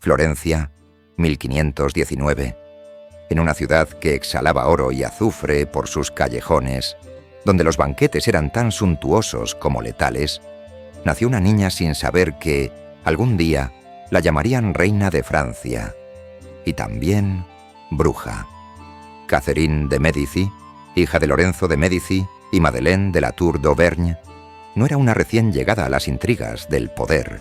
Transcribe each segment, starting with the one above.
Florencia, 1519. En una ciudad que exhalaba oro y azufre por sus callejones, donde los banquetes eran tan suntuosos como letales, nació una niña sin saber que, algún día, la llamarían reina de Francia, y también bruja. Catherine de Médici, hija de Lorenzo de Médici y Madeleine de la Tour d'Auvergne, no era una recién llegada a las intrigas del poder.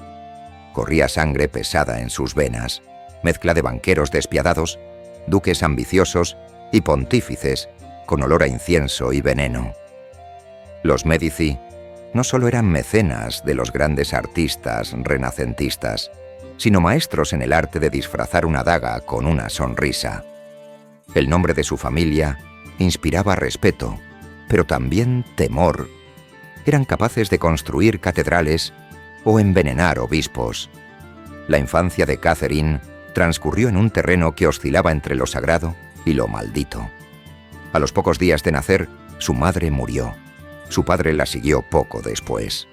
Corría sangre pesada en sus venas, mezcla de banqueros despiadados, duques ambiciosos y pontífices con olor a incienso y veneno. Los Médici no solo eran mecenas de los grandes artistas renacentistas, sino maestros en el arte de disfrazar una daga con una sonrisa. El nombre de su familia inspiraba respeto, pero también temor. Eran capaces de construir catedrales o envenenar obispos. La infancia de Catherine transcurrió en un terreno que oscilaba entre lo sagrado y lo maldito. A los pocos días de nacer, su madre murió. Su padre la siguió poco después.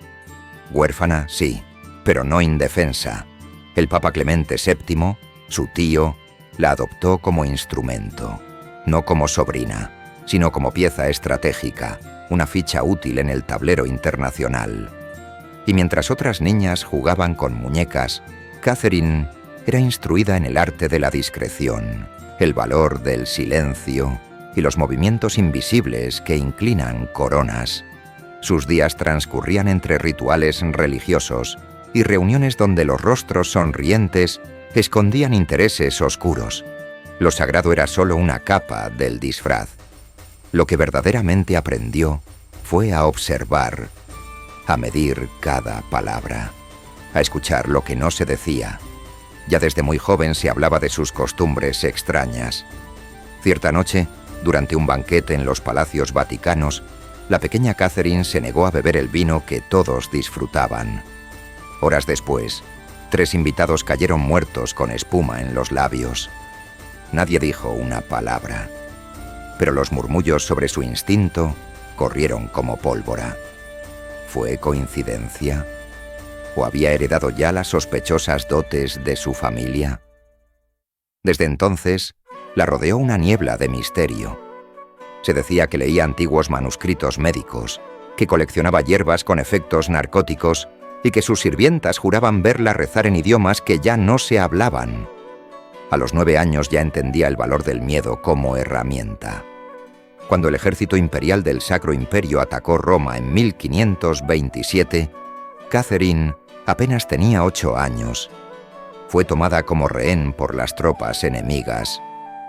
Huérfana, sí, pero no indefensa. El Papa Clemente VII, su tío, la adoptó como instrumento, no como sobrina, sino como pieza estratégica, una ficha útil en el tablero internacional. Y mientras otras niñas jugaban con muñecas, Catherine era instruida en el arte de la discreción, el valor del silencio y los movimientos invisibles que inclinan coronas. Sus días transcurrían entre rituales religiosos y reuniones donde los rostros sonrientes escondían intereses oscuros. Lo sagrado era solo una capa del disfraz. Lo que verdaderamente aprendió fue a observar, a medir cada palabra, a escuchar lo que no se decía. Ya desde muy joven se hablaba de sus costumbres extrañas. Cierta noche, durante un banquete en los palacios vaticanos, la pequeña Catherine se negó a beber el vino que todos disfrutaban. Horas después, 3 invitados cayeron muertos con espuma en los labios. Nadie dijo una palabra, pero los murmullos sobre su instinto corrieron como pólvora. ¿Fue coincidencia? ¿O había heredado ya las sospechosas dotes de su familia? Desde entonces, la rodeó una niebla de misterio. Se decía que leía antiguos manuscritos médicos, que coleccionaba hierbas con efectos narcóticos y que sus sirvientas juraban verla rezar en idiomas que ya no se hablaban. A los 9 años ya entendía el valor del miedo como herramienta. Cuando el ejército imperial del Sacro Imperio atacó Roma en 1527, Catherine apenas tenía 8 años. Fue tomada como rehén por las tropas enemigas.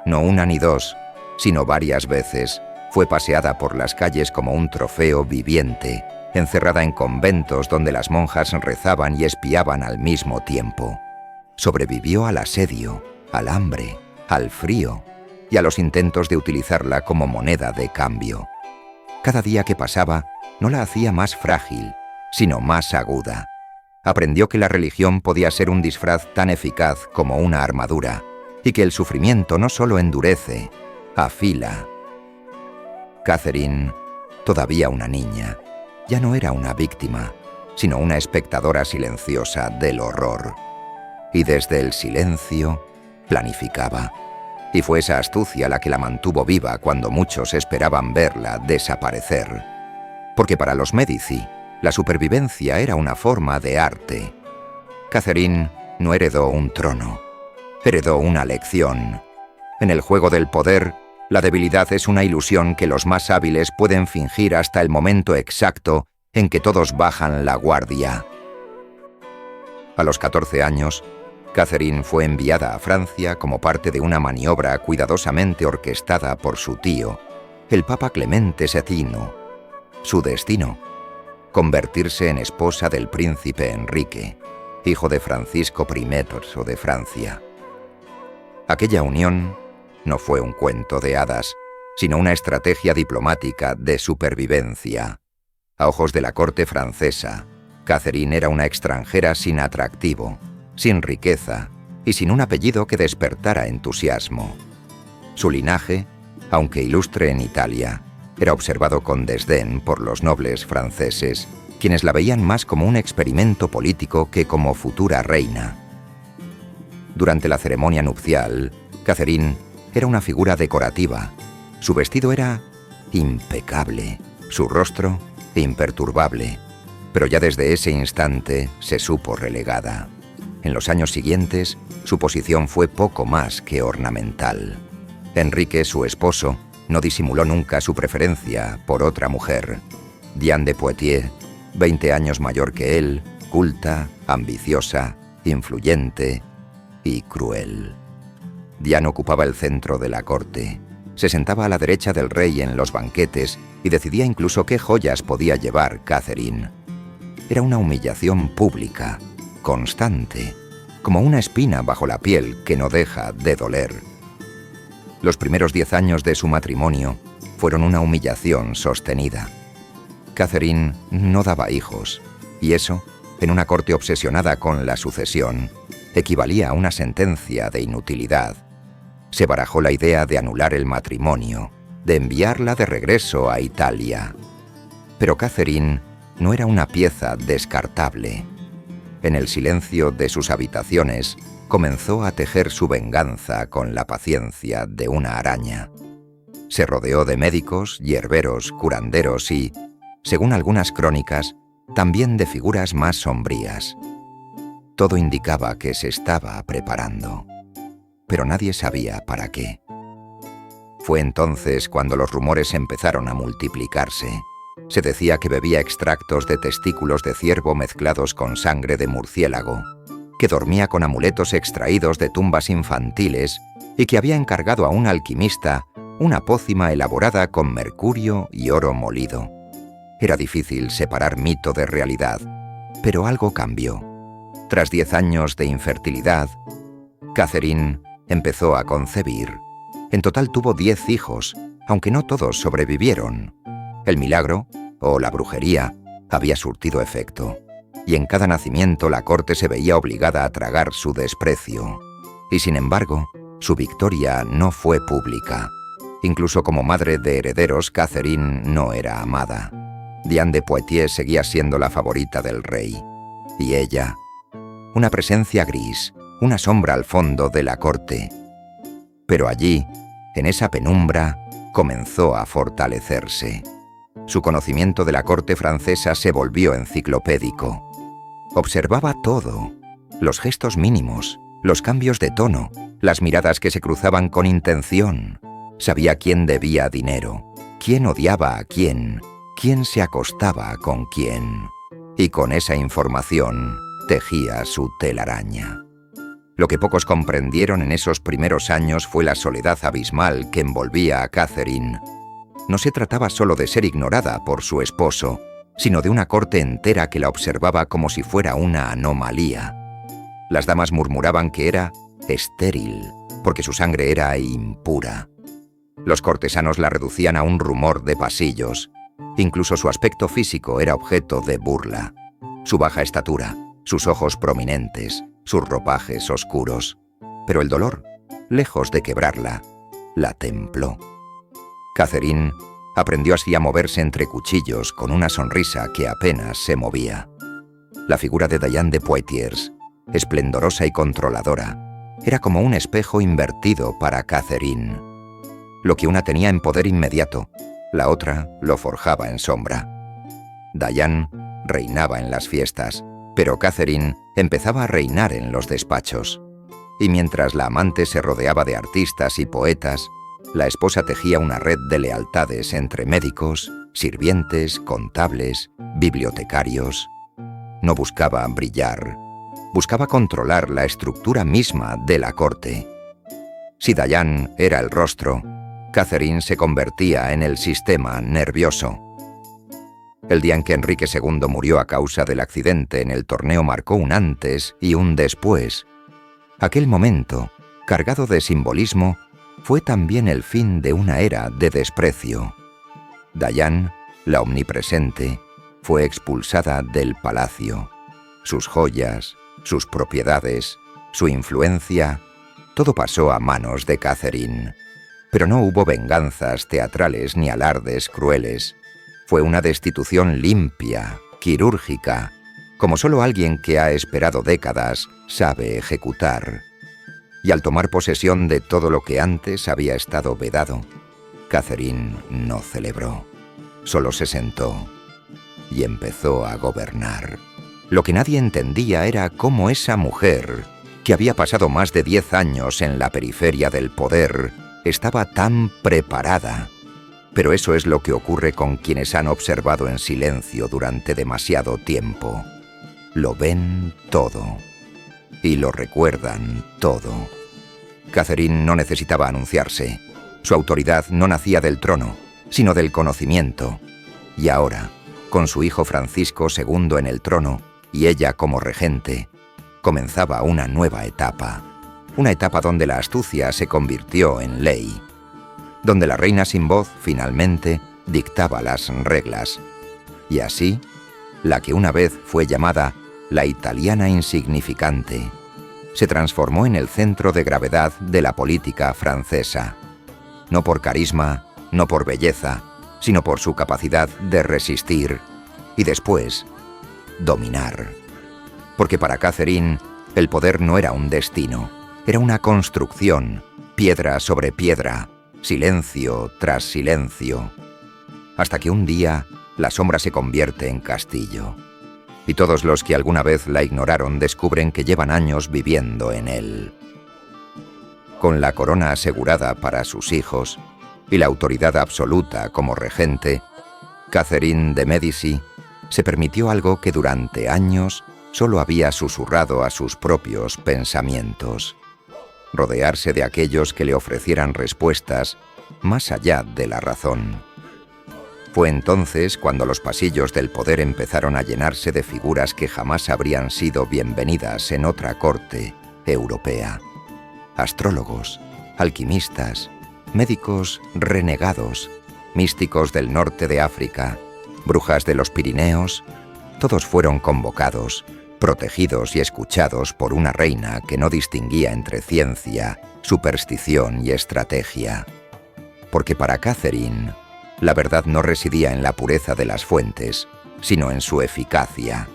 No una ni dos, sino varias veces. Fue paseada por las calles como un trofeo viviente, encerrada en conventos donde las monjas rezaban y espiaban al mismo tiempo. Sobrevivió al asedio, al hambre, al frío y a los intentos de utilizarla como moneda de cambio. Cada día que pasaba no la hacía más frágil, sino más aguda. Aprendió que la religión podía ser un disfraz tan eficaz como una armadura, y que el sufrimiento no solo endurece, afila. Catherine, todavía una niña, ya no era una víctima, sino una espectadora silenciosa del horror. Y desde el silencio planificaba. Y fue esa astucia la que la mantuvo viva cuando muchos esperaban verla desaparecer. Porque para los Médici, la supervivencia era una forma de arte. Catherine no heredó un trono, heredó una lección. En el juego del poder, la debilidad es una ilusión que los más hábiles pueden fingir hasta el momento exacto en que todos bajan la guardia. A los 14 años, Catherine fue enviada a Francia como parte de una maniobra cuidadosamente orquestada por su tío, el Papa Clemente VII. Su destino: convertirse en esposa del príncipe Enrique, hijo de Francisco I de Francia. Aquella unión no fue un cuento de hadas, sino una estrategia diplomática de supervivencia. A ojos de la corte francesa, Catherine era una extranjera sin atractivo, sin riqueza y sin un apellido que despertara entusiasmo. Su linaje, aunque ilustre en Italia, era observado con desdén por los nobles franceses, quienes la veían más como un experimento político que como futura reina. Durante la ceremonia nupcial, Catherine era una figura decorativa. Su vestido era impecable, su rostro imperturbable. Pero ya desde ese instante se supo relegada. En los años siguientes, su posición fue poco más que ornamental. Enrique, su esposo, no disimuló nunca su preferencia por otra mujer. Diane de Poitiers, 20 años mayor que él, culta, ambiciosa, influyente y cruel. Diane ocupaba el centro de la corte. Se sentaba a la derecha del rey en los banquetes y decidía incluso qué joyas podía llevar Catherine. Era una humillación pública, constante, como una espina bajo la piel que no deja de doler. Los primeros 10 años de su matrimonio fueron una humillación sostenida. Catherine no daba hijos, y eso, en una corte obsesionada con la sucesión, equivalía a una sentencia de inutilidad. Se barajó la idea de anular el matrimonio, de enviarla de regreso a Italia. Pero Catherine no era una pieza descartable. En el silencio de sus habitaciones, comenzó a tejer su venganza con la paciencia de una araña. Se rodeó de médicos, hierberos, curanderos y, según algunas crónicas, también de figuras más sombrías. Todo indicaba que se estaba preparando, pero nadie sabía para qué. Fue entonces cuando los rumores empezaron a multiplicarse. Se decía que bebía extractos de testículos de ciervo mezclados con sangre de murciélago, que dormía con amuletos extraídos de tumbas infantiles y que había encargado a un alquimista una pócima elaborada con mercurio y oro molido. Era difícil separar mito de realidad, pero algo cambió. Tras 10 años de infertilidad, Catherine empezó a concebir. En total tuvo 10 hijos, aunque no todos sobrevivieron. El milagro, o la brujería, había surtido efecto, y en cada nacimiento la corte se veía obligada a tragar su desprecio. Y sin embargo, su victoria no fue pública. Incluso como madre de herederos, Catherine no era amada. Diane de Poitiers seguía siendo la favorita del rey. Y ella, una presencia gris, una sombra al fondo de la corte. Pero allí, en esa penumbra, comenzó a fortalecerse. Su conocimiento de la corte francesa se volvió enciclopédico. Observaba todo, los gestos mínimos, los cambios de tono, las miradas que se cruzaban con intención. Sabía quién debía dinero, quién odiaba a quién se acostaba con quién. Y con esa información tejía su telaraña. Lo que pocos comprendieron en esos primeros años fue la soledad abismal que envolvía a Catherine. No se trataba solo de ser ignorada por su esposo, sino de una corte entera que la observaba como si fuera una anomalía. Las damas murmuraban que era estéril, porque su sangre era impura. Los cortesanos la reducían a un rumor de pasillos. Incluso su aspecto físico era objeto de burla. Su baja estatura, sus ojos prominentes, sus ropajes oscuros. Pero el dolor, lejos de quebrarla, la templó. Catherine aprendió así a moverse entre cuchillos con una sonrisa que apenas se movía. La figura de Diane de Poitiers, esplendorosa y controladora, era como un espejo invertido para Catherine. Lo que una tenía en poder inmediato, la otra lo forjaba en sombra. Diane reinaba en las fiestas, pero Catherine empezaba a reinar en los despachos. Y mientras la amante se rodeaba de artistas y poetas, la esposa tejía una red de lealtades entre médicos, sirvientes, contables, bibliotecarios. No buscaba brillar, buscaba controlar la estructura misma de la corte. Si Diane era el rostro, Catherine se convertía en el sistema nervioso. El día en que Enrique II murió a causa del accidente en el torneo marcó un antes y un después. Aquel momento, cargado de simbolismo, fue también el fin de una era de desprecio. Diane, la omnipresente, fue expulsada del palacio. Sus joyas, sus propiedades, su influencia, todo pasó a manos de Catherine. Pero no hubo venganzas teatrales ni alardes crueles. Fue una destitución limpia, quirúrgica, como solo alguien que ha esperado décadas sabe ejecutar. y al tomar posesión de todo lo que antes había estado vedado, Catherine no celebró, solo se sentó y empezó a gobernar. Lo que nadie entendía era cómo esa mujer, que había pasado más de 10 años en la periferia del poder, estaba tan preparada. Pero eso es lo que ocurre con quienes han observado en silencio durante demasiado tiempo. Lo ven todo y lo recuerdan todo. Catherine no necesitaba anunciarse. Su autoridad no nacía del trono, sino del conocimiento. Y ahora, con su hijo Francisco II en el trono y ella como regente, comenzaba una nueva etapa. Una etapa donde la astucia se convirtió en ley. Donde la reina sin voz, finalmente, dictaba las reglas. Y así, la que una vez fue llamada la italiana insignificante, se transformó en el centro de gravedad de la política francesa. No por carisma, no por belleza, sino por su capacidad de resistir y después dominar. Porque para Catherine, el poder no era un destino, era una construcción, piedra sobre piedra, silencio tras silencio, hasta que un día la sombra se convierte en castillo. Y todos los que alguna vez la ignoraron descubren que llevan años viviendo en él. Con la corona asegurada para sus hijos y la autoridad absoluta como regente, Catherine de Médici se permitió algo que durante años solo había susurrado a sus propios pensamientos: rodearse de aquellos que le ofrecieran respuestas más allá de la razón. Fue entonces cuando los pasillos del poder empezaron a llenarse de figuras que jamás habrían sido bienvenidas en otra corte europea. Astrólogos, alquimistas, médicos renegados, místicos del norte de África, brujas de los Pirineos, todos fueron convocados, protegidos y escuchados por una reina que no distinguía entre ciencia, superstición y estrategia. Porque para Catherine, la verdad no residía en la pureza de las fuentes, sino en su eficacia.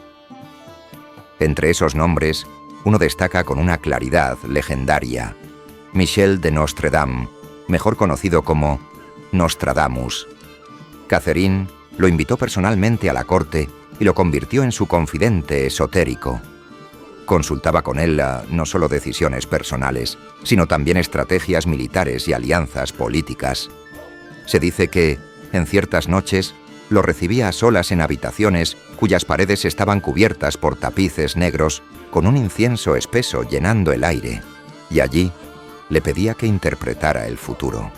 Entre esos nombres, uno destaca con una claridad legendaria: Michel de Nostredame, mejor conocido como Nostradamus. Catherine lo invitó personalmente a la corte y lo convirtió en su confidente esotérico. Consultaba con él no solo decisiones personales, sino también estrategias militares y alianzas políticas. Se dice que, en ciertas noches, lo recibía a solas en habitaciones cuyas paredes estaban cubiertas por tapices negros con un incienso espeso llenando el aire, y allí le pedía que interpretara el futuro,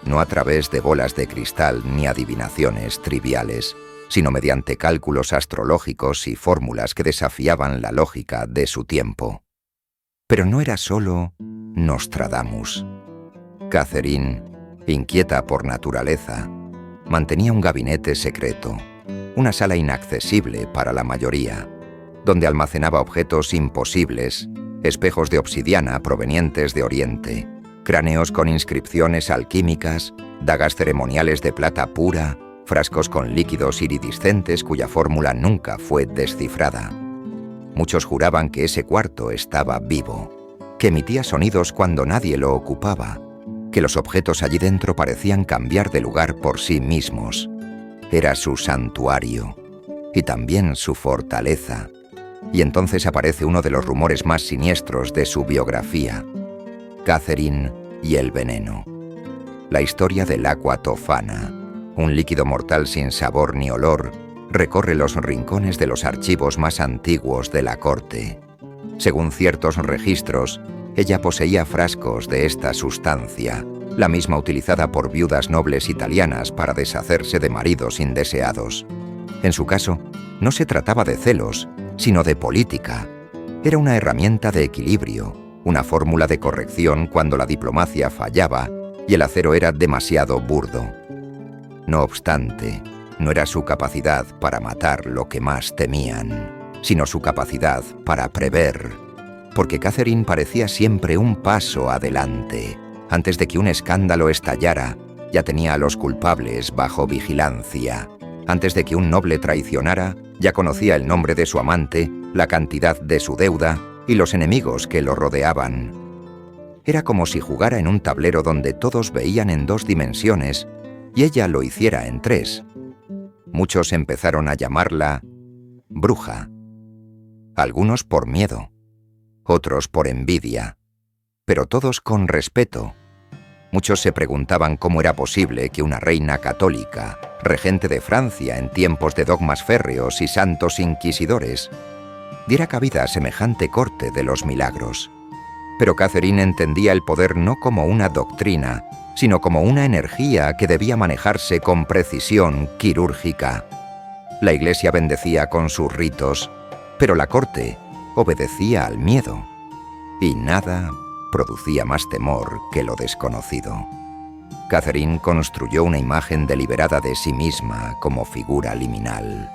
no a través de bolas de cristal ni adivinaciones triviales, sino mediante cálculos astrológicos y fórmulas que desafiaban la lógica de su tiempo. Pero no era solo Nostradamus. Catherine, inquieta por naturaleza, mantenía un gabinete secreto, una sala inaccesible para la mayoría, donde almacenaba objetos imposibles, espejos de obsidiana provenientes de Oriente, cráneos con inscripciones alquímicas, dagas ceremoniales de plata pura, frascos con líquidos iridiscentes cuya fórmula nunca fue descifrada. Muchos juraban que ese cuarto estaba vivo, que emitía sonidos cuando nadie lo ocupaba, que los objetos allí dentro parecían cambiar de lugar por sí mismos. Era su santuario y también su fortaleza. Y entonces aparece uno de los rumores más siniestros de su biografía: Catherine y el veneno. La historia del aqua tofana, un líquido mortal sin sabor ni olor, recorre los rincones de los archivos más antiguos de la corte. Según ciertos registros, ella poseía frascos de esta sustancia, la misma utilizada por viudas nobles italianas para deshacerse de maridos indeseados. En su caso, no se trataba de celos, sino de política. Era una herramienta de equilibrio, una fórmula de corrección cuando la diplomacia fallaba y el acero era demasiado burdo. No obstante, no era su capacidad para matar lo que más temían, sino su capacidad para prever, porque Catherine parecía siempre un paso adelante. Antes de que un escándalo estallara, ya tenía a los culpables bajo vigilancia. Antes de que un noble traicionara, ya conocía el nombre de su amante, la cantidad de su deuda y los enemigos que lo rodeaban. Era como si jugara en un tablero donde todos veían en 2 dimensiones y ella lo hiciera en 3. Muchos empezaron a llamarla bruja. Algunos por miedo, otros por envidia, pero todos con respeto. Muchos se preguntaban cómo era posible que una reina católica, regente de Francia en tiempos de dogmas férreos y santos inquisidores, diera cabida a semejante corte de los milagros. Pero Catherine entendía el poder no como una doctrina, sino como una energía que debía manejarse con precisión quirúrgica. La Iglesia bendecía con sus ritos, pero la corte obedecía al miedo, y nada producía más temor que lo desconocido. Catherine construyó una imagen deliberada de sí misma como figura liminal,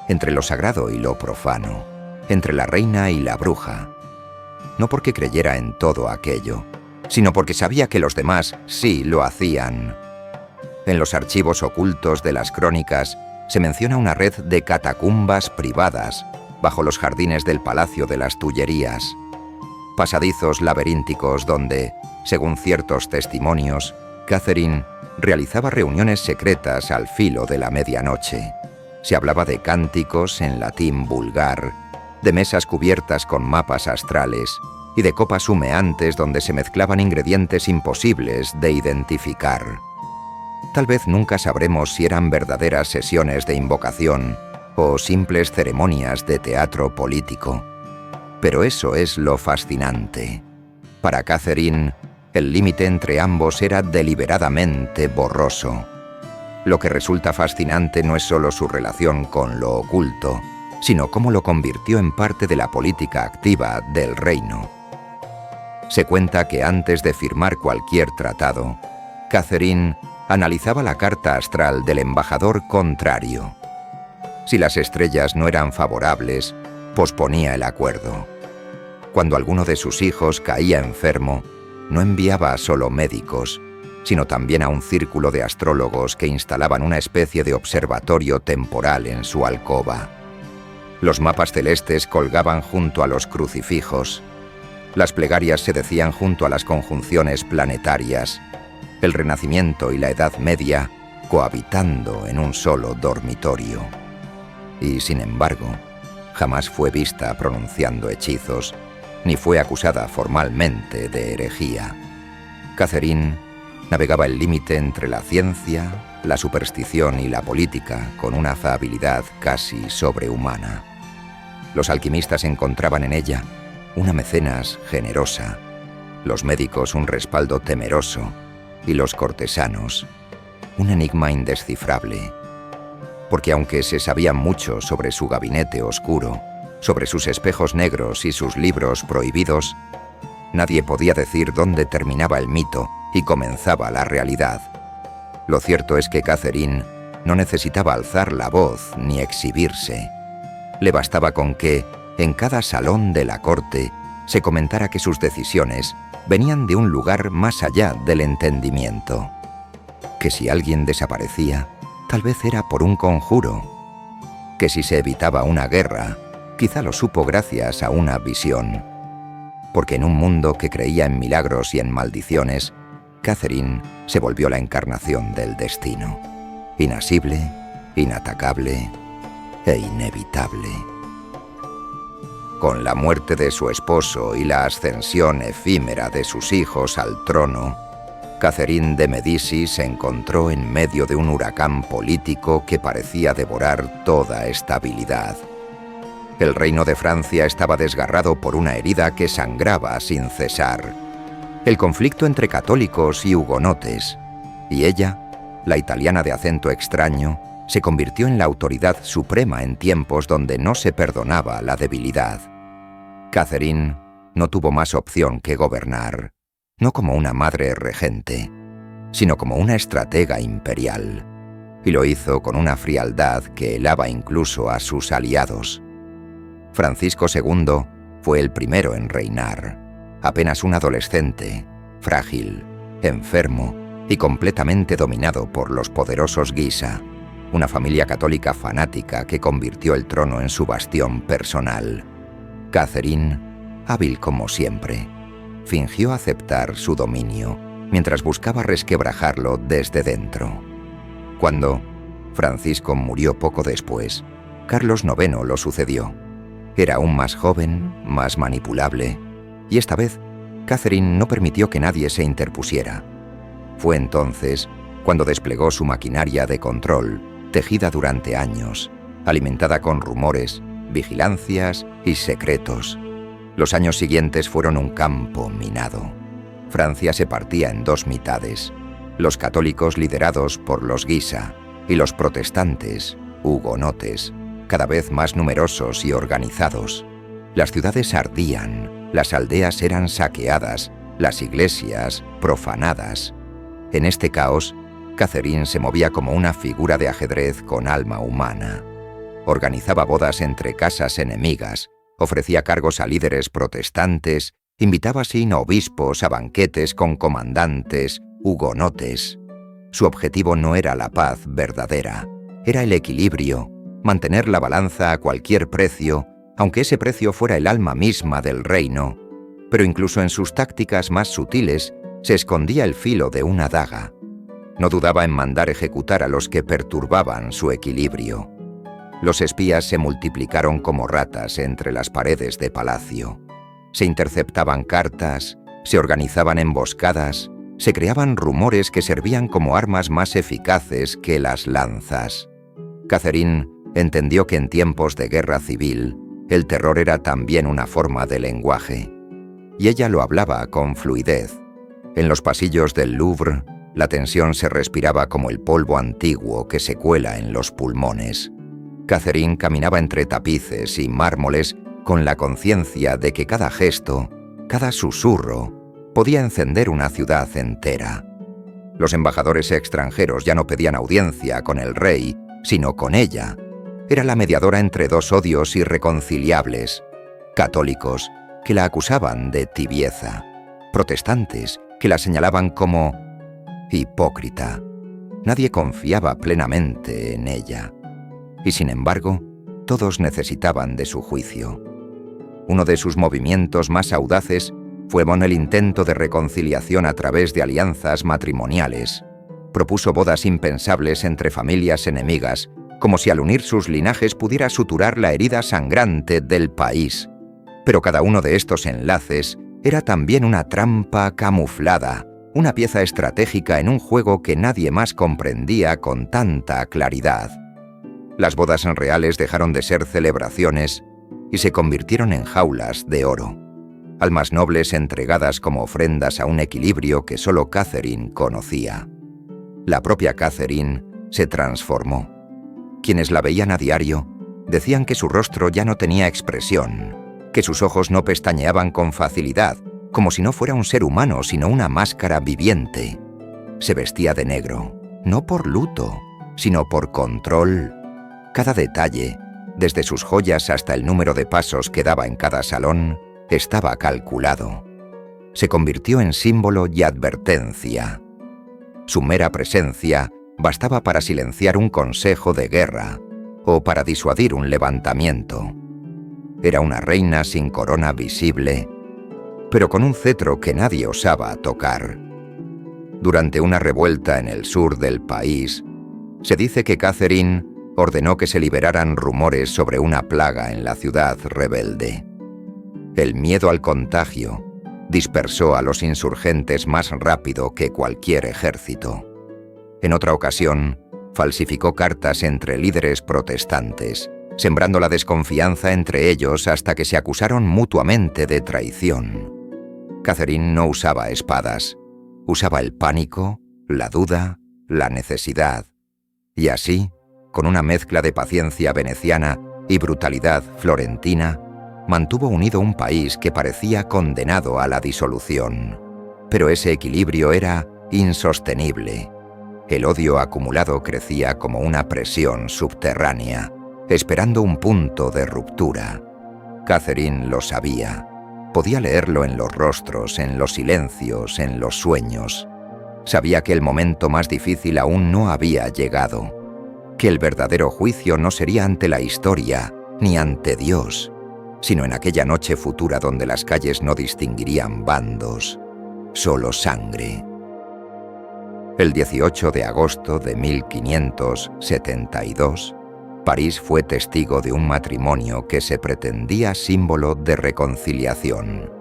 entre lo sagrado y lo profano, entre la reina y la bruja, no porque creyera en todo aquello, sino porque sabía que los demás sí lo hacían. En los archivos ocultos de las crónicas se menciona una red de catacumbas privadas bajo los jardines del Palacio de las Tullerías, pasadizos laberínticos donde, según ciertos testimonios, Catherine realizaba reuniones secretas al filo de la medianoche. Se hablaba de cánticos en latín vulgar, de mesas cubiertas con mapas astrales y de copas humeantes donde se mezclaban ingredientes imposibles de identificar. Tal vez nunca sabremos si eran verdaderas sesiones de invocación o simples ceremonias de teatro político. Pero eso es lo fascinante. Para Catherine, el límite entre ambos era deliberadamente borroso. Lo que resulta fascinante no es solo su relación con lo oculto, sino cómo lo convirtió en parte de la política activa del reino. Se cuenta que antes de firmar cualquier tratado, Catherine analizaba la carta astral del embajador contrario. Si las estrellas no eran favorables, posponía el acuerdo. Cuando alguno de sus hijos caía enfermo, no enviaba a solo médicos, sino también a un círculo de astrólogos que instalaban una especie de observatorio temporal en su alcoba. Los mapas celestes colgaban junto a los crucifijos. Las plegarias se decían junto a las conjunciones planetarias. El Renacimiento y la Edad Media cohabitando en un solo dormitorio. Y, sin embargo, jamás fue vista pronunciando hechizos, ni fue acusada formalmente de herejía. Catherine navegaba el límite entre la ciencia, la superstición y la política con una afabilidad casi sobrehumana. Los alquimistas encontraban en ella una mecenas generosa, los médicos un respaldo temeroso y los cortesanos un enigma indescifrable. Porque aunque se sabía mucho sobre su gabinete oscuro, sobre sus espejos negros y sus libros prohibidos, nadie podía decir dónde terminaba el mito y comenzaba la realidad. Lo cierto es que Catherine no necesitaba alzar la voz ni exhibirse. Le bastaba con que, en cada salón de la corte, se comentara que sus decisiones venían de un lugar más allá del entendimiento. Que si alguien desaparecía, tal vez era por un conjuro. Que si se evitaba una guerra, quizá lo supo gracias a una visión. Porque en un mundo que creía en milagros y en maldiciones, Catherine se volvió la encarnación del destino. Inasible, inatacable e inevitable. Con la muerte de su esposo y la ascensión efímera de sus hijos al trono, Catherine de Medici se encontró en medio de un huracán político que parecía devorar toda estabilidad. El reino de Francia estaba desgarrado por una herida que sangraba sin cesar. El conflicto entre católicos y hugonotes, y ella, la italiana de acento extraño, se convirtió en la autoridad suprema en tiempos donde no se perdonaba la debilidad. Catherine no tuvo más opción que gobernar, no como una madre regente, sino como una estratega imperial, y lo hizo con una frialdad que helaba incluso a sus aliados. Francisco II fue el primero en reinar, apenas un adolescente, frágil, enfermo y completamente dominado por los poderosos Guisa, una familia católica fanática que convirtió el trono en su bastión personal. Catherine, hábil como siempre, fingió aceptar su dominio, mientras buscaba resquebrajarlo desde dentro. Cuando Francisco murió poco después, Carlos IX lo sucedió. Era aún más joven, más manipulable, y esta vez Catherine no permitió que nadie se interpusiera. Fue entonces cuando desplegó su maquinaria de control, tejida durante años, alimentada con rumores, vigilancias y secretos. Los años siguientes fueron un campo minado. Francia se partía en dos mitades: los católicos liderados por los Guisa y los protestantes, hugonotes, cada vez más numerosos y organizados. Las ciudades ardían, las aldeas eran saqueadas, las iglesias profanadas. En este caos, Catherine se movía como una figura de ajedrez con alma humana. Organizaba bodas entre casas enemigas, ofrecía cargos a líderes protestantes, invitaba sin obispos a banquetes con comandantes hugonotes. Su objetivo no era la paz verdadera, era el equilibrio, mantener la balanza a cualquier precio, aunque ese precio fuera el alma misma del reino. Pero incluso en sus tácticas más sutiles se escondía el filo de una daga. No dudaba en mandar ejecutar a los que perturbaban su equilibrio. Los espías se multiplicaron como ratas entre las paredes de palacio. Se interceptaban cartas, se organizaban emboscadas, se creaban rumores que servían como armas más eficaces que las lanzas. Catherine entendió que en tiempos de guerra civil, el terror era también una forma de lenguaje. Y ella lo hablaba con fluidez. En los pasillos del Louvre, la tensión se respiraba como el polvo antiguo que se cuela en los pulmones. Catherine caminaba entre tapices y mármoles con la conciencia de que cada gesto, cada susurro, podía encender una ciudad entera. Los embajadores extranjeros ya no pedían audiencia con el rey, sino con ella. Era la mediadora entre dos odios irreconciliables: católicos, que la acusaban de tibieza; protestantes, que la señalaban como hipócrita. Nadie confiaba plenamente en ella. Y sin embargo, todos necesitaban de su juicio. Uno de sus movimientos más audaces fue el intento de reconciliación a través de alianzas matrimoniales. Propuso bodas impensables entre familias enemigas, como si al unir sus linajes pudiera suturar la herida sangrante del país. Pero cada uno de estos enlaces era también una trampa camuflada, una pieza estratégica en un juego que nadie más comprendía con tanta claridad. Las bodas reales dejaron de ser celebraciones y se convirtieron en jaulas de oro. Almas nobles entregadas como ofrendas a un equilibrio que solo Catherine conocía. La propia Catherine se transformó. Quienes la veían a diario decían que su rostro ya no tenía expresión, que sus ojos no pestañeaban con facilidad, como si no fuera un ser humano, sino una máscara viviente. Se vestía de negro, no por luto, sino por control. Cada detalle, desde sus joyas hasta el número de pasos que daba en cada salón, estaba calculado. Se convirtió en símbolo y advertencia. Su mera presencia bastaba para silenciar un consejo de guerra o para disuadir un levantamiento. Era una reina sin corona visible, pero con un cetro que nadie osaba tocar. Durante una revuelta en el sur del país, se dice que Catherine ordenó que se liberaran rumores sobre una plaga en la ciudad rebelde. El miedo al contagio dispersó a los insurgentes más rápido que cualquier ejército. En otra ocasión, falsificó cartas entre líderes protestantes, sembrando la desconfianza entre ellos hasta que se acusaron mutuamente de traición. Catherine no usaba espadas, usaba el pánico, la duda, la necesidad. Y así, con una mezcla de paciencia veneciana y brutalidad florentina, mantuvo unido un país que parecía condenado a la disolución. Pero ese equilibrio era insostenible. El odio acumulado crecía como una presión subterránea, esperando un punto de ruptura. Catherine lo sabía. Podía leerlo en los rostros, en los silencios, en los sueños. Sabía que el momento más difícil aún no había llegado, que el verdadero juicio no sería ante la historia, ni ante Dios, sino en aquella noche futura donde las calles no distinguirían bandos, solo sangre. El 18 de agosto de 1572, París fue testigo de un matrimonio que se pretendía símbolo de reconciliación.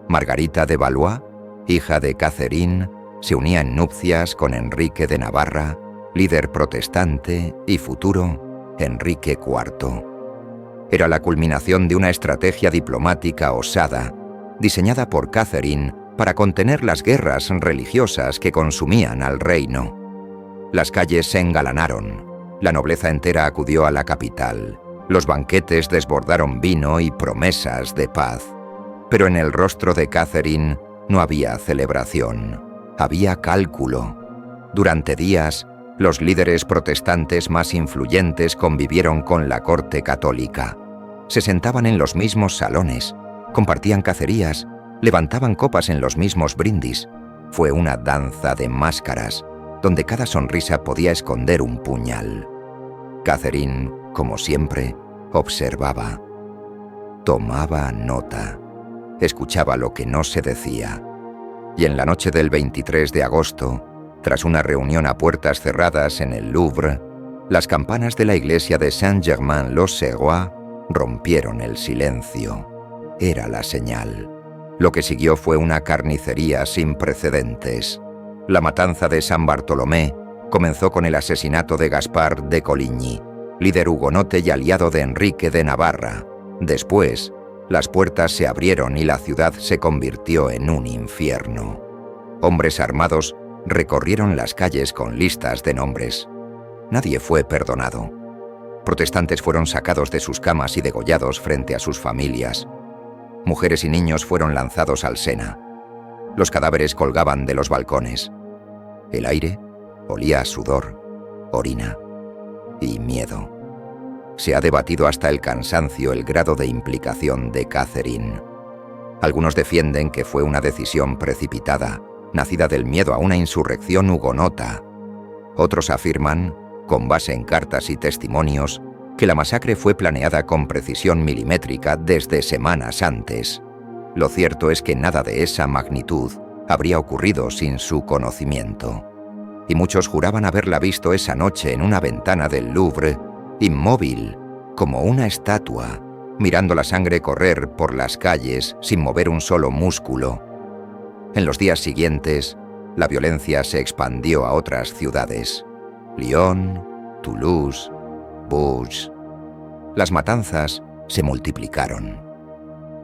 Margarita de Valois, hija de Catherine, se unía en nupcias con Enrique de Navarra, líder protestante y futuro Enrique IV. Era la culminación de una estrategia diplomática osada, diseñada por Catherine para contener las guerras religiosas que consumían al reino. Las calles se engalanaron, la nobleza entera acudió a la capital, los banquetes desbordaron vino y promesas de paz. Pero en el rostro de Catherine no había celebración, había cálculo. Durante días, los líderes protestantes más influyentes convivieron con la corte católica. Se sentaban en los mismos salones, compartían cacerías, levantaban copas en los mismos brindis. Fue una danza de máscaras, donde cada sonrisa podía esconder un puñal. Catherine, como siempre, observaba. Tomaba nota. Escuchaba lo que no se decía. Y en la noche del 23 de agosto, tras una reunión a puertas cerradas en el Louvre, las campanas de la iglesia de Saint-Germain-l'Auxerrois rompieron el silencio. Era la señal. Lo que siguió fue una carnicería sin precedentes. La matanza de San Bartolomé comenzó con el asesinato de Gaspard de Coligny, líder hugonote y aliado de Enrique de Navarra. Después, las puertas se abrieron y la ciudad se convirtió en un infierno. Hombres armados recorrieron las calles con listas de nombres. Nadie fue perdonado. Protestantes fueron sacados de sus camas y degollados frente a sus familias. Mujeres y niños fueron lanzados al Sena. Los cadáveres colgaban de los balcones. El aire olía a sudor, orina y miedo. Se ha debatido hasta el cansancio el grado de implicación de Catherine. Algunos defienden que fue una decisión precipitada, nacida del miedo a una insurrección hugonota. Otros afirman, con base en cartas y testimonios, que la masacre fue planeada con precisión milimétrica desde semanas antes. Lo cierto es que nada de esa magnitud habría ocurrido sin su conocimiento. Y muchos juraban haberla visto esa noche en una ventana del Louvre, inmóvil, como una estatua, mirando la sangre correr por las calles sin mover un solo músculo. En los días siguientes, la violencia se expandió a otras ciudades: Lyon, Toulouse, Bourges. Las matanzas se multiplicaron.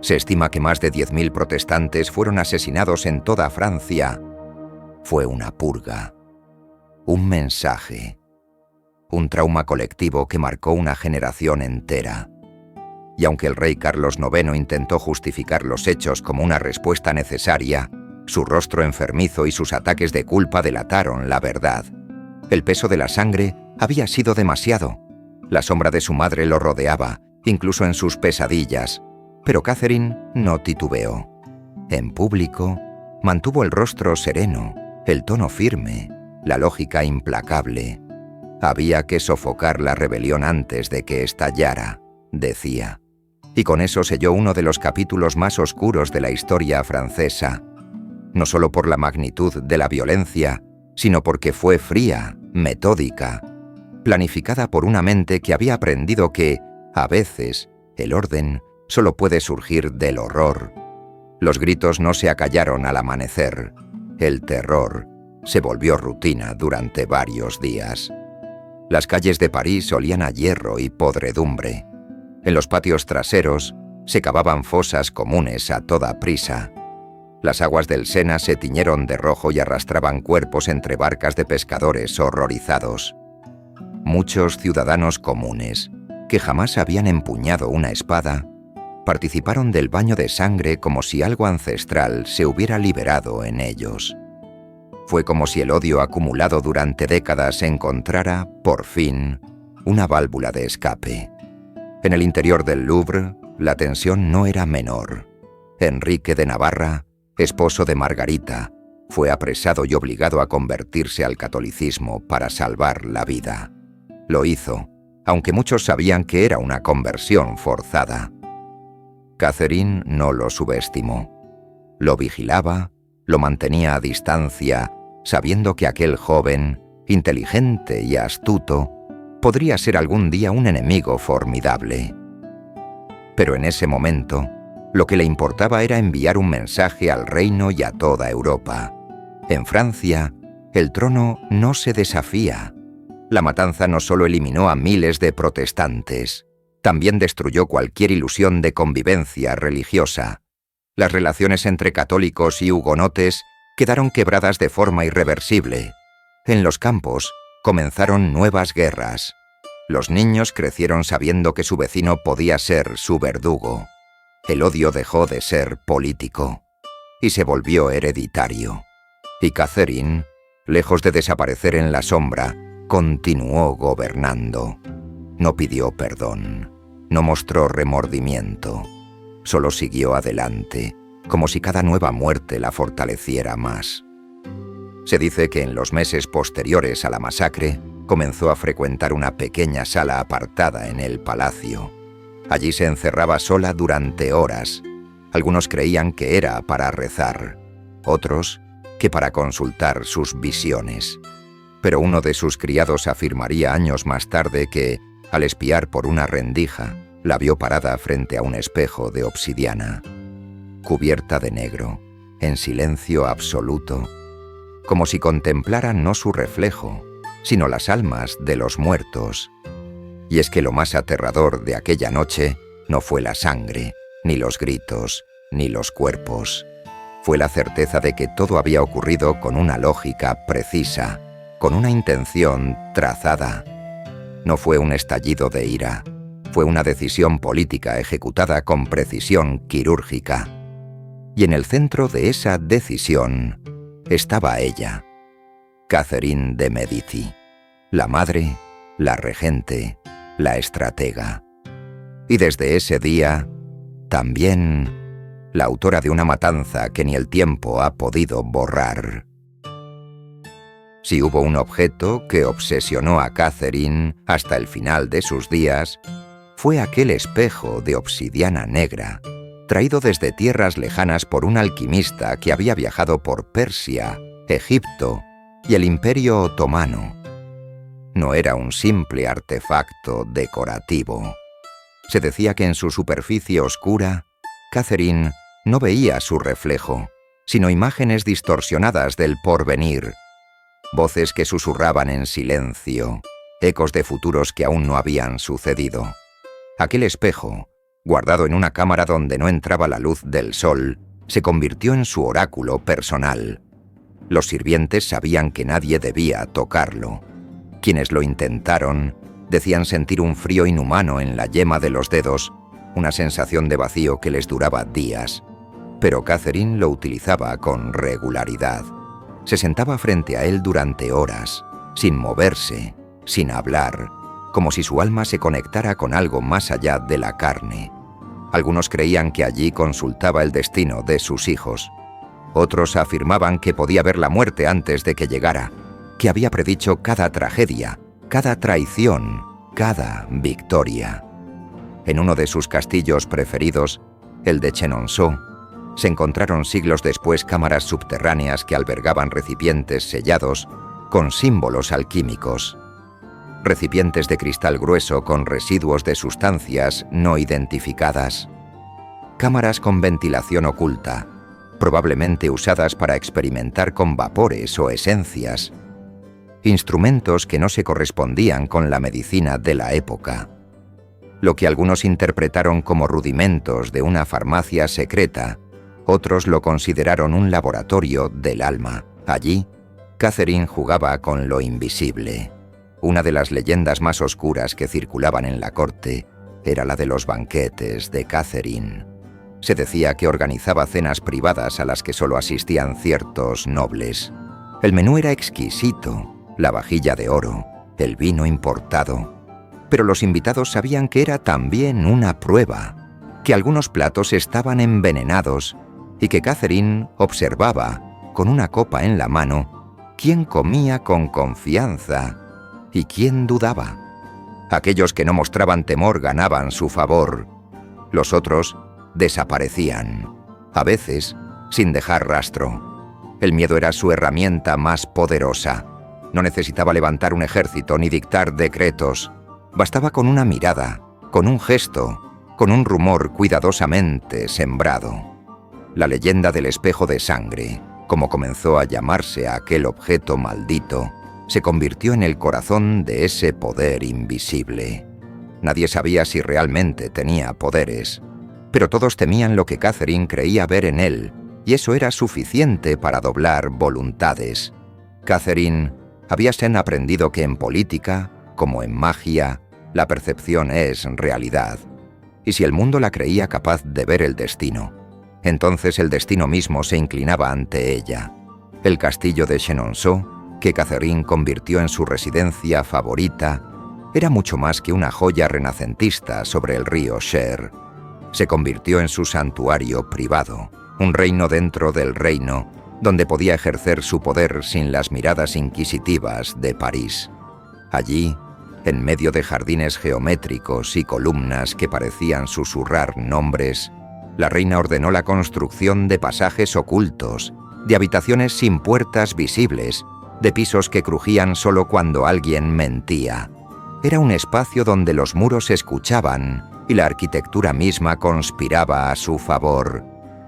Se estima que más de 10.000 protestantes fueron asesinados en toda Francia. Fue una purga, un mensaje, un trauma colectivo que marcó una generación entera. Y aunque el rey Carlos IX intentó justificar los hechos como una respuesta necesaria, su rostro enfermizo y sus ataques de culpa delataron la verdad. El peso de la sangre había sido demasiado. La sombra de su madre lo rodeaba, incluso en sus pesadillas. Pero Catherine no titubeó. En público, mantuvo el rostro sereno, el tono firme, la lógica implacable. Había que sofocar la rebelión antes de que estallara, decía. Y con eso selló uno de los capítulos más oscuros de la historia francesa. No solo por la magnitud de la violencia, sino porque fue fría, metódica, planificada por una mente que había aprendido que, a veces, el orden solo puede surgir del horror. Los gritos no se acallaron al amanecer. El terror se volvió rutina durante varios días. Las calles de París olían a hierro y podredumbre. En los patios traseros se cavaban fosas comunes a toda prisa. Las aguas del Sena se tiñeron de rojo y arrastraban cuerpos entre barcas de pescadores horrorizados. Muchos ciudadanos comunes, que jamás habían empuñado una espada, participaron del baño de sangre como si algo ancestral se hubiera liberado en ellos. Fue como si el odio acumulado durante décadas encontrara, por fin, una válvula de escape. En el interior del Louvre, la tensión no era menor. Enrique de Navarra, esposo de Margarita, fue apresado y obligado a convertirse al catolicismo para salvar la vida. Lo hizo, aunque muchos sabían que era una conversión forzada. Catherine no lo subestimó. Lo vigilaba, lo mantenía a distancia, sabiendo que aquel joven, inteligente y astuto, podría ser algún día un enemigo formidable. Pero en ese momento, lo que le importaba era enviar un mensaje al reino y a toda Europa. En Francia, el trono no se desafía. La matanza no solo eliminó a miles de protestantes, también destruyó cualquier ilusión de convivencia religiosa. Las relaciones entre católicos y hugonotes quedaron quebradas de forma irreversible. En los campos comenzaron nuevas guerras. Los niños crecieron sabiendo que su vecino podía ser su verdugo. El odio dejó de ser político y se volvió hereditario. Y Catherine, lejos de desaparecer en la sombra, continuó gobernando. No pidió perdón, no mostró remordimiento. Solo siguió adelante, como si cada nueva muerte la fortaleciera más. Se dice que en los meses posteriores a la masacre, comenzó a frecuentar una pequeña sala apartada en el palacio. Allí se encerraba sola durante horas. Algunos creían que era para rezar, otros que para consultar sus visiones. Pero uno de sus criados afirmaría años más tarde que, al espiar por una rendija, la vio parada frente a un espejo de obsidiana, cubierta de negro, en silencio absoluto, como si contemplara no su reflejo, sino las almas de los muertos. Y es que lo más aterrador de aquella noche no fue la sangre, ni los gritos, ni los cuerpos. Fue la certeza de que todo había ocurrido con una lógica precisa, con una intención trazada. No fue un estallido de ira, fue una decisión política ejecutada con precisión quirúrgica. Y en el centro de esa decisión estaba ella, Catherine de Medici, la madre, la regente, la estratega. Y desde ese día, también la autora de una matanza que ni el tiempo ha podido borrar. Si hubo un objeto que obsesionó a Catherine hasta el final de sus días, fue aquel espejo de obsidiana negra, traído desde tierras lejanas por un alquimista que había viajado por Persia, Egipto y el Imperio Otomano. No era un simple artefacto decorativo. Se decía que en su superficie oscura, Catherine no veía su reflejo, sino imágenes distorsionadas del porvenir, voces que susurraban en silencio, ecos de futuros que aún no habían sucedido. Aquel espejo, guardado en una cámara donde no entraba la luz del sol, se convirtió en su oráculo personal. Los sirvientes sabían que nadie debía tocarlo. Quienes lo intentaron decían sentir un frío inhumano en la yema de los dedos, una sensación de vacío que les duraba días. Pero Catherine lo utilizaba con regularidad. Se sentaba frente a él durante horas, sin moverse, sin hablar, como si su alma se conectara con algo más allá de la carne. Algunos creían que allí consultaba el destino de sus hijos. Otros afirmaban que podía ver la muerte antes de que llegara, que había predicho cada tragedia, cada traición, cada victoria. En uno de sus castillos preferidos, el de Chenonceau, se encontraron siglos después cámaras subterráneas que albergaban recipientes sellados con símbolos alquímicos. Recipientes de cristal grueso con residuos de sustancias no identificadas. Cámaras con ventilación oculta, probablemente usadas para experimentar con vapores o esencias. Instrumentos que no se correspondían con la medicina de la época. Lo que algunos interpretaron como rudimentos de una farmacia secreta, otros lo consideraron un laboratorio del alma. Allí, Catherine jugaba con lo invisible. Una de las leyendas más oscuras que circulaban en la corte era la de los banquetes de Catherine. Se decía que organizaba cenas privadas a las que solo asistían ciertos nobles. El menú era exquisito, la vajilla de oro, el vino importado. Pero los invitados sabían que era también una prueba, que algunos platos estaban envenenados y que Catherine observaba, con una copa en la mano, quién comía con confianza y quién dudaba. Aquellos que no mostraban temor ganaban su favor. Los otros desaparecían, a veces sin dejar rastro. El miedo era su herramienta más poderosa. No necesitaba levantar un ejército ni dictar decretos. Bastaba con una mirada, con un gesto, con un rumor cuidadosamente sembrado. La leyenda del espejo de sangre, como comenzó a llamarse a aquel objeto maldito, se convirtió en el corazón de ese poder invisible. Nadie sabía si realmente tenía poderes, pero todos temían lo que Catherine creía ver en él, y eso era suficiente para doblar voluntades. Catherine habíase aprendido que en política, como en magia, la percepción es realidad. Y si el mundo la creía capaz de ver el destino, entonces el destino mismo se inclinaba ante ella. El castillo de Chenonceau, que Catherine convirtió en su residencia favorita, era mucho más que una joya renacentista sobre el río Cher. Se convirtió en su santuario privado, un reino dentro del reino, donde podía ejercer su poder sin las miradas inquisitivas de París. Allí, en medio de jardines geométricos y columnas que parecían susurrar nombres, la reina ordenó la construcción de pasajes ocultos, de habitaciones sin puertas visibles, de pisos que crujían solo cuando alguien mentía. Era un espacio donde los muros escuchaban y la arquitectura misma conspiraba a su favor.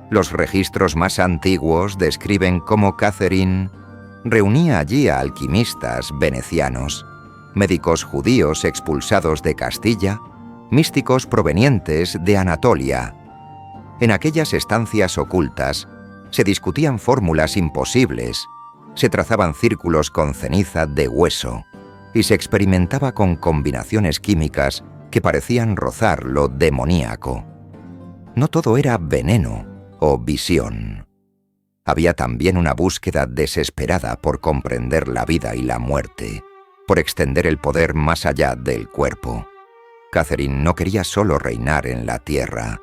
Los registros más antiguos describen cómo Catherine reunía allí a alquimistas venecianos, médicos judíos expulsados de Castilla, místicos provenientes de Anatolia. En aquellas estancias ocultas se discutían fórmulas imposibles, se trazaban círculos con ceniza de hueso y se experimentaba con combinaciones químicas que parecían rozar lo demoníaco. No todo era veneno o visión. Había también una búsqueda desesperada por comprender la vida y la muerte, por extender el poder más allá del cuerpo. Catherine no quería solo reinar en la tierra,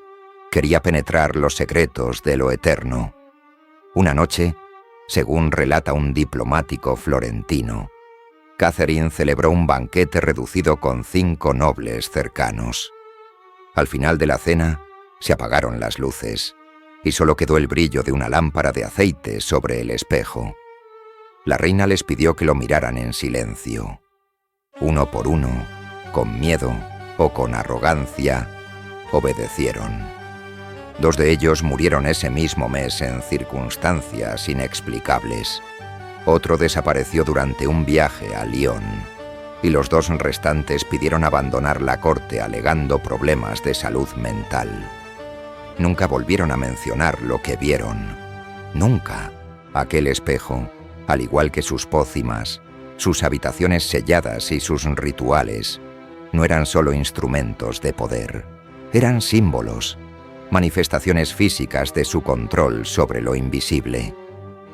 quería penetrar los secretos de lo eterno. Una noche, según relata un diplomático florentino, Catherine celebró un banquete reducido con 5 nobles cercanos. Al final de la cena, se apagaron las luces y solo quedó el brillo de una lámpara de aceite sobre el espejo. La reina les pidió que lo miraran en silencio. Uno por uno, con miedo o con arrogancia, obedecieron. 2 de ellos murieron ese mismo mes en circunstancias inexplicables. Otro desapareció durante un viaje a Lyon, y los 2 restantes pidieron abandonar la corte alegando problemas de salud mental. Nunca volvieron a mencionar lo que vieron. Nunca. Aquel espejo, al igual que sus pócimas, sus habitaciones selladas y sus rituales, no eran solo instrumentos de poder. Eran símbolos, manifestaciones físicas de su control sobre lo invisible.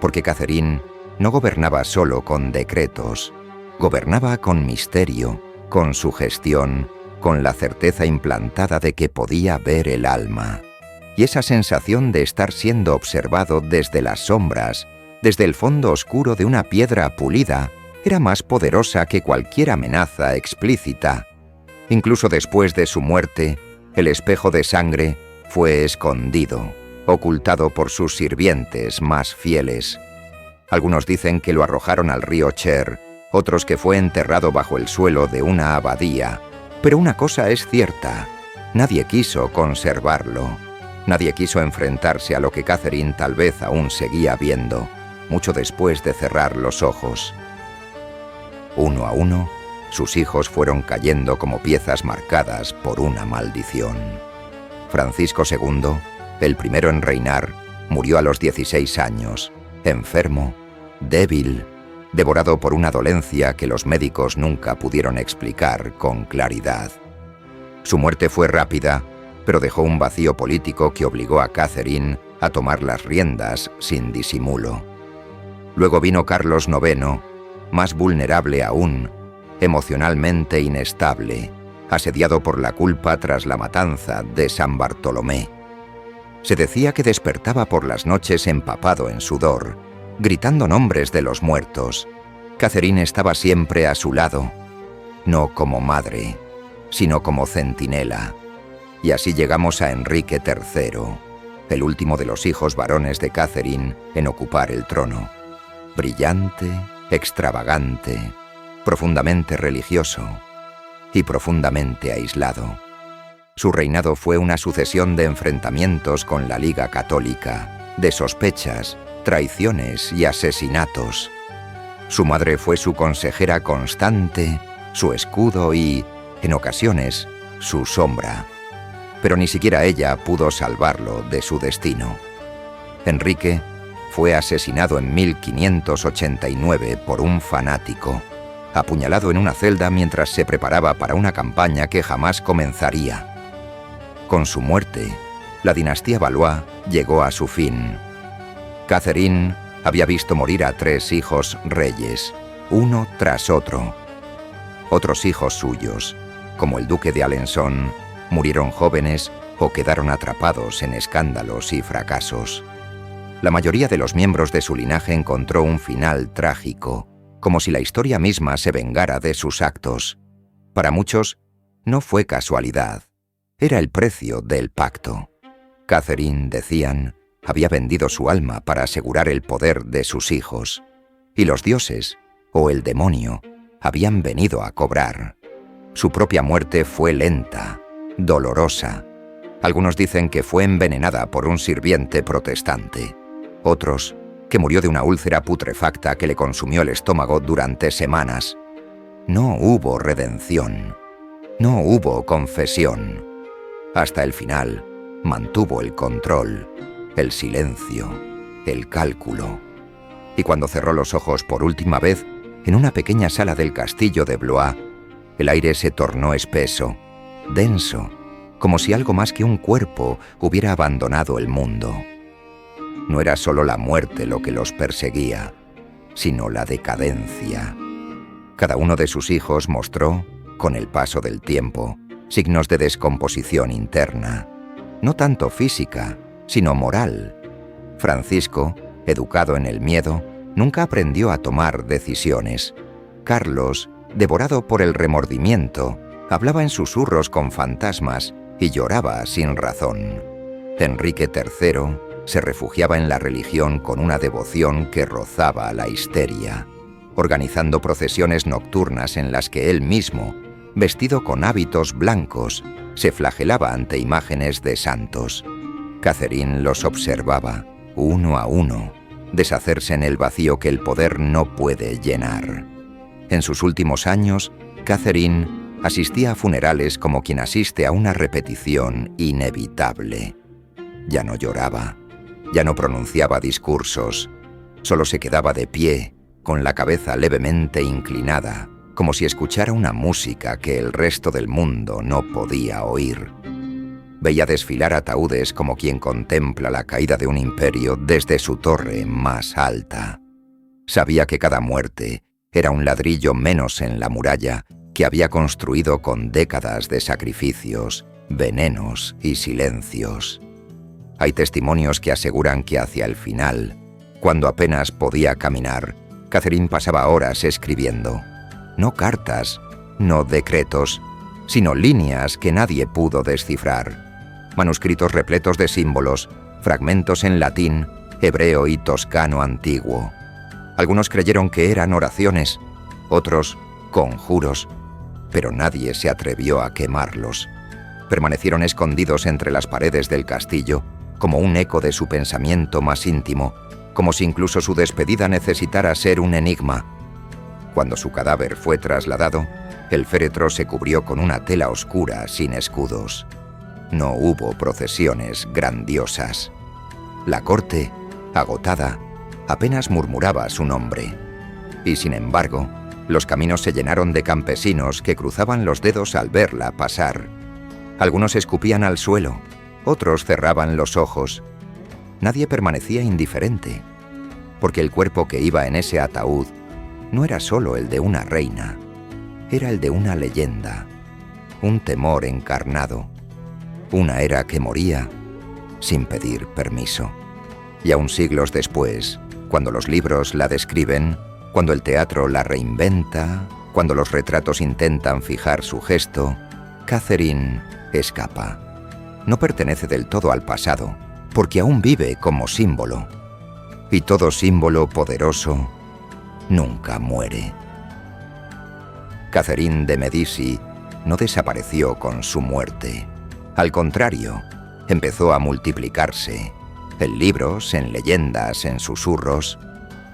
Porque Catherine no gobernaba solo con decretos, gobernaba con misterio, con sugestión, con la certeza implantada de que podía ver el alma. Y esa sensación de estar siendo observado desde las sombras, desde el fondo oscuro de una piedra pulida, era más poderosa que cualquier amenaza explícita. Incluso después de su muerte, el espejo de sangre fue escondido, ocultado por sus sirvientes más fieles. Algunos dicen que lo arrojaron al río Cher, otros que fue enterrado bajo el suelo de una abadía. Pero una cosa es cierta, nadie quiso conservarlo. Nadie quiso enfrentarse a lo que Catherine tal vez aún seguía viendo, mucho después de cerrar los ojos. Uno a uno, sus hijos fueron cayendo como piezas marcadas por una maldición. Francisco II, el primero en reinar, murió a los 16 años, enfermo, débil, devorado por una dolencia que los médicos nunca pudieron explicar con claridad. Su muerte fue rápida, pero dejó un vacío político que obligó a Catherine a tomar las riendas sin disimulo. Luego vino Carlos IX, más vulnerable aún, emocionalmente inestable, asediado por la culpa tras la matanza de San Bartolomé. Se decía que despertaba por las noches empapado en sudor, gritando nombres de los muertos. Catherine estaba siempre a su lado, no como madre, sino como centinela. Y así llegamos a Enrique III, el último de los hijos varones de Catherine en ocupar el trono. Brillante, extravagante, profundamente religioso y profundamente aislado. Su reinado fue una sucesión de enfrentamientos con la Liga Católica, de sospechas, traiciones y asesinatos. Su madre fue su consejera constante, su escudo y, en ocasiones, su sombra. Pero ni siquiera ella pudo salvarlo de su destino. Enrique fue asesinado en 1589 por un fanático, apuñalado en una celda mientras se preparaba para una campaña que jamás comenzaría. Con su muerte, la dinastía Valois llegó a su fin. Catherine había visto morir a 3 hijos reyes, uno tras otro. Otros hijos suyos, como el duque de Alençon, murieron jóvenes o quedaron atrapados en escándalos y fracasos. La mayoría de los miembros de su linaje encontró un final trágico, como si la historia misma se vengara de sus actos. Para muchos, no fue casualidad. Era el precio del pacto. Catherine, decían, había vendido su alma para asegurar el poder de sus hijos. Y los dioses, o el demonio, habían venido a cobrar. Su propia muerte fue lenta, dolorosa. Algunos dicen que fue envenenada por un sirviente protestante. Otros, que murió de una úlcera putrefacta que le consumió el estómago durante semanas. No hubo redención. No hubo confesión. Hasta el final, mantuvo el control, el silencio, el cálculo. Y cuando cerró los ojos por última vez, en una pequeña sala del castillo de Blois, el aire se tornó espeso, denso, como si algo más que un cuerpo hubiera abandonado el mundo. No era solo la muerte lo que los perseguía, sino la decadencia. Cada uno de sus hijos mostró, con el paso del tiempo, signos de descomposición interna, no tanto física, sino moral. Francisco, educado en el miedo, nunca aprendió a tomar decisiones. Carlos, devorado por el remordimiento, hablaba en susurros con fantasmas y lloraba sin razón. Enrique III se refugiaba en la religión con una devoción que rozaba la histeria, organizando procesiones nocturnas en las que él mismo, vestido con hábitos blancos, se flagelaba ante imágenes de santos. Catherine los observaba, uno a uno, deshacerse en el vacío que el poder no puede llenar. En sus últimos años, Catherine asistía a funerales como quien asiste a una repetición inevitable. Ya no lloraba, ya no pronunciaba discursos, solo se quedaba de pie, con la cabeza levemente inclinada, como si escuchara una música que el resto del mundo no podía oír. Veía desfilar ataúdes como quien contempla la caída de un imperio desde su torre más alta. Sabía que cada muerte era un ladrillo menos en la muralla que había construido con décadas de sacrificios, venenos y silencios. Hay testimonios que aseguran que hacia el final, cuando apenas podía caminar, Catherine pasaba horas escribiendo. No cartas, no decretos, sino líneas que nadie pudo descifrar. Manuscritos repletos de símbolos, fragmentos en latín, hebreo y toscano antiguo. Algunos creyeron que eran oraciones, otros conjuros, pero nadie se atrevió a quemarlos. Permanecieron escondidos entre las paredes del castillo, como un eco de su pensamiento más íntimo, como si incluso su despedida necesitara ser un enigma. Cuando su cadáver fue trasladado, el féretro se cubrió con una tela oscura sin escudos. No hubo procesiones grandiosas. La corte, agotada, apenas murmuraba su nombre. Y sin embargo, los caminos se llenaron de campesinos que cruzaban los dedos al verla pasar. Algunos escupían al suelo, otros cerraban los ojos. Nadie permanecía indiferente, porque el cuerpo que iba en ese ataúd no era solo el de una reina, era el de una leyenda, un temor encarnado, una era que moría sin pedir permiso. Y aún siglos después, cuando los libros la describen, cuando el teatro la reinventa, cuando los retratos intentan fijar su gesto, Catherine escapa. no pertenece del todo al pasado, porque aún vive como símbolo. Y todo símbolo poderoso nunca muere. Catherine de Medici no desapareció con su muerte. Al contrario, empezó a multiplicarse, en libros, en leyendas, en susurros.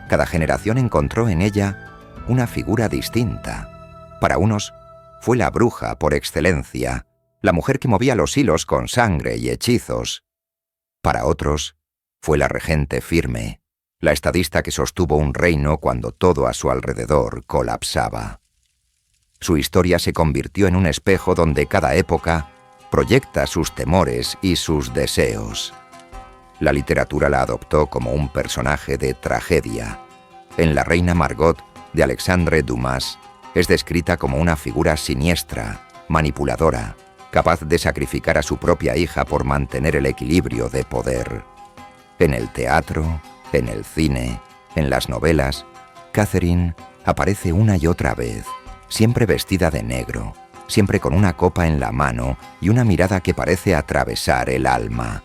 Cada generación encontró en ella una figura distinta. Para unos, fue la bruja por excelencia, la mujer que movía los hilos con sangre y hechizos. Para otros, fue la regente firme, la estadista que sostuvo un reino cuando todo a su alrededor colapsaba. Su historia se convirtió en un espejo donde cada época proyecta sus temores y sus deseos. La literatura la adoptó como un personaje de tragedia. En La reina Margot, de Alexandre Dumas, es descrita como una figura siniestra, manipuladora, capaz de sacrificar a su propia hija por mantener el equilibrio de poder. En el teatro, en el cine, en las novelas, Catherine aparece una y otra vez, siempre vestida de negro, siempre con una copa en la mano y una mirada que parece atravesar el alma.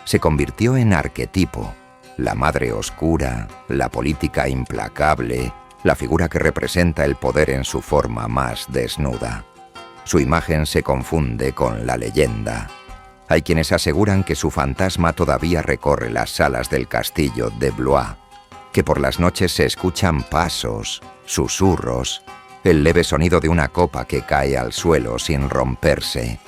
Se convirtió en arquetipo, la madre oscura, la política implacable, la figura que representa el poder en su forma más desnuda. Su imagen se confunde con la leyenda. Hay quienes aseguran que su fantasma todavía recorre las salas del castillo de Blois, que por las noches se escuchan pasos, susurros, el leve sonido de una copa que cae al suelo sin romperse.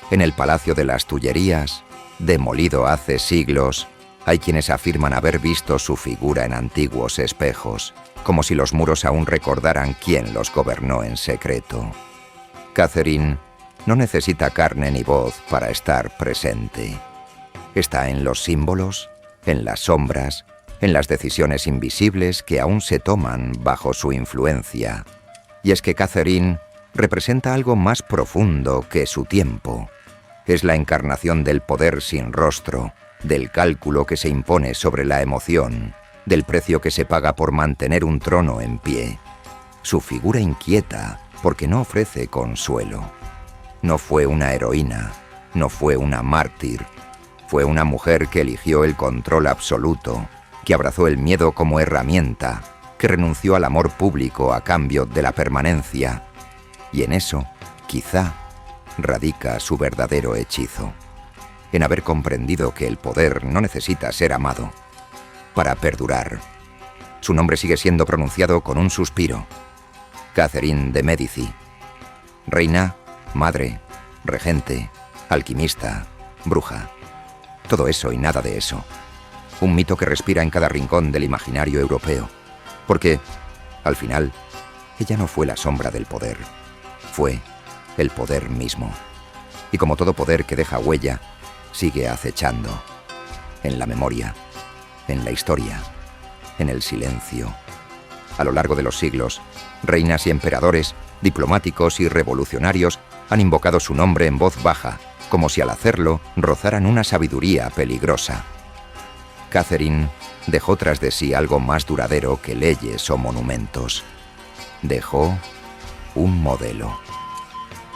En el Palacio de las Tullerías, demolido hace siglos, hay quienes afirman haber visto su figura en antiguos espejos, como si los muros aún recordaran quién los gobernó en secreto. Catherine no necesita carne ni voz para estar presente. Está en los símbolos, en las sombras, en las decisiones invisibles que aún se toman bajo su influencia. Y es que Catherine representa algo más profundo que su tiempo. Es la encarnación del poder sin rostro, del cálculo que se impone sobre la emoción, del precio que se paga por mantener un trono en pie. Su figura inquieta porque no ofrece consuelo. No fue una heroína, no fue una mártir. Fue una mujer que eligió el control absoluto, que abrazó el miedo como herramienta, que renunció al amor público a cambio de la permanencia. Y en eso, quizá, radica su verdadero hechizo. En haber comprendido que el poder no necesita ser amado para perdurar. Su nombre sigue siendo pronunciado con un suspiro. Catherine de Medici. Reina, madre, regente, alquimista, bruja. Todo eso y nada de eso. Un mito que respira en cada rincón del imaginario europeo. Porque, al final, ella no fue la sombra del poder. Fue el poder mismo. Y como todo poder que deja huella, sigue acechando. En la memoria, en la historia, en el silencio. A lo largo de los siglos, reinas y emperadores, diplomáticos y revolucionarios han invocado su nombre en voz baja, como si al hacerlo rozaran una sabiduría peligrosa. Catherine dejó tras de sí algo más duradero que leyes o monumentos. Dejó un modelo.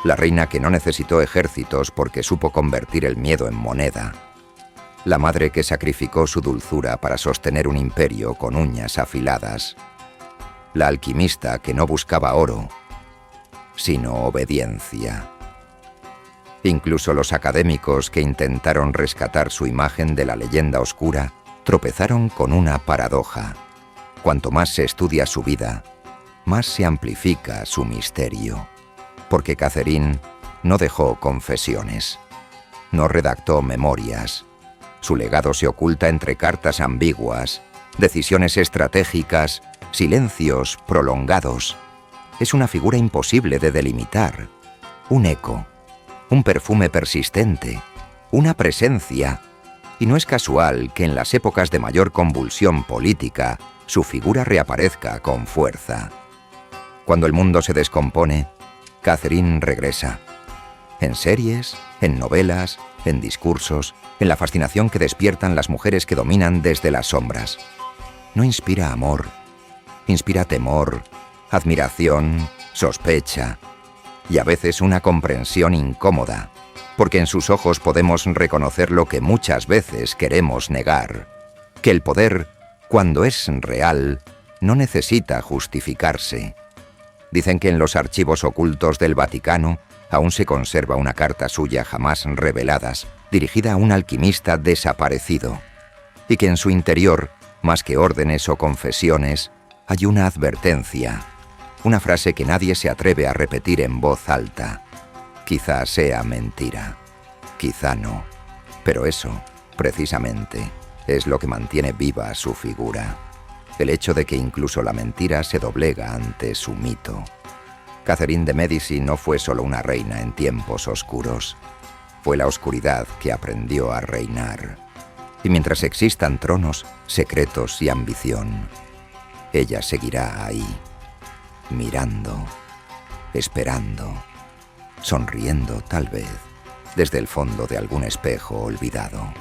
La reina que no necesitó ejércitos porque supo convertir el miedo en moneda. La madre que sacrificó su dulzura para sostener un imperio con uñas afiladas. La alquimista que no buscaba oro, sino obediencia. Incluso los académicos que intentaron rescatar su imagen de la leyenda oscura tropezaron con una paradoja. Cuanto más se estudia su vida, más se amplifica su misterio. Porque Catherine no dejó confesiones, no redactó memorias. Su legado se oculta entre cartas ambiguas, decisiones estratégicas, silencios prolongados. Es una figura imposible de delimitar, un eco, un perfume persistente, una presencia. Y no es casual que en las épocas de mayor convulsión política, su figura reaparezca con fuerza. Cuando el mundo se descompone, Catherine regresa. En series, en novelas, en discursos, en la fascinación que despiertan las mujeres que dominan desde las sombras. No inspira amor, inspira temor, admiración, sospecha y a veces una comprensión incómoda. porque en sus ojos podemos reconocer lo que muchas veces queremos negar, que el poder, cuando es real, no necesita justificarse. Dicen que en los archivos ocultos del Vaticano aún se conserva una carta suya jamás reveladas, dirigida a un alquimista desaparecido, y que en su interior, más que órdenes o confesiones, hay una advertencia, una frase que nadie se atreve a repetir en voz alta. Quizá sea mentira, quizá no, pero eso, precisamente, es lo que mantiene viva su figura. El hecho de que incluso la mentira se doblega ante su mito. Catherine de Medici no fue solo una reina en tiempos oscuros. Fue la oscuridad que aprendió a reinar. Y mientras existan tronos, secretos y ambición, ella seguirá ahí, mirando, esperando, sonriendo tal vez, desde el fondo de algún espejo olvidado.